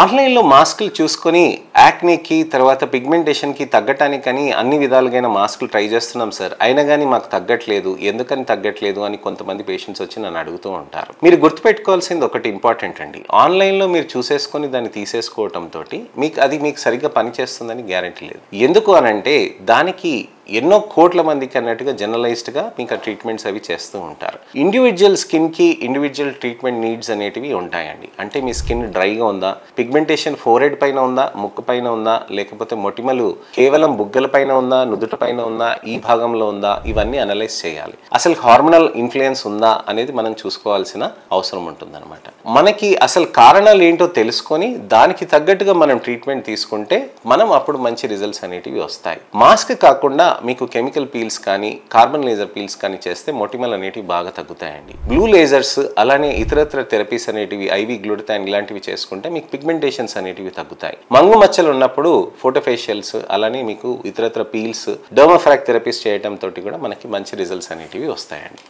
ఆన్లైన్లో మాస్కులు చూసుకొని యాక్నేకి తర్వాత పిగ్మెంటేషన్కి తగ్గటానికని అన్ని విధాలుగైన మాస్కులు ట్రై చేస్తున్నాం సార్, అయినా కానీ మాకు తగ్గట్లేదు, ఎందుకని తగ్గట్లేదు అని కొంతమంది పేషెంట్స్ వచ్చి నన్ను అడుగుతూ ఉంటారు. మీరు గుర్తుపెట్టుకోవాల్సింది ఒకటి ఇంపార్టెంట్ అండి. ఆన్లైన్లో మీరు చూసేసుకొని దాన్ని తీసేసుకోవటంతో మీకు సరిగ్గా పనిచేస్తుందని గ్యారంటీ లేదు. ఎందుకు అనంటే దానికి ఎన్నో కోట్ల మందికి అన్నట్టుగా జనరలైజ్డ్గా మీకు ఆ ట్రీట్మెంట్స్ అవి చేస్తూ ఉంటారు. ఇండివిజువల్ స్కిన్కి ఇండివిజువల్ ట్రీట్మెంట్ నీడ్స్ అనేటివి ఉంటాయండి. అంటే మీ స్కిన్ డ్రైగా ఉందా, పిగ్మెంటేషన్ ఫోరెడ్ పైన ఉందా, ముక్కు పైన ఉందా, లేకపోతే మొటిమలు కేవలం బుగ్గల పైన ఉందా, నుదుట పైన ఉందా, ఈ భాగంలో ఉందా, ఇవన్నీ అనలైజ్ చేయాలి. అసలు హార్మోనల్ ఇన్ఫ్లుయెన్స్ ఉందా అనేది మనం చూసుకోవాల్సిన అవసరం ఉంటుందన్నమాట. మనకి అసలు కారణాలు ఏంటో తెలుసుకొని దానికి తగ్గట్టుగా మనం ట్రీట్మెంట్ తీసుకుంటే మనం అప్పుడు మంచి రిజల్ట్స్ అనేటివి వస్తాయి. మాస్క్ కాకుండా మీకు కెమికల్ పీల్స్ కానీ కార్బన్ లేజర్ పీల్స్ కానీ చేస్తే మొటిమలు అనేటివి బాగా తగ్గుతాయండి. బ్లూ లేజర్స్ అలానే ఇతరత్ర థెరపీస్ అనేటివి ఐవి గ్లూటథైన్ ఇలాంటివి చేసుకుంటే మీకు పిగ్మెంటేషన్స్ అనేటివి తగ్గుతాయి. మంగు మచ్చలు ఉన్నప్పుడు ఫోటోఫేషియల్స్ అలానే మీకు ఇతరత్ర పీల్స్ డర్మాఫ్రాక్ థెరపీస్ చేయడంతో కూడా మనకి మంచి రిజల్ట్స్ అనేటివి వస్తాయండి.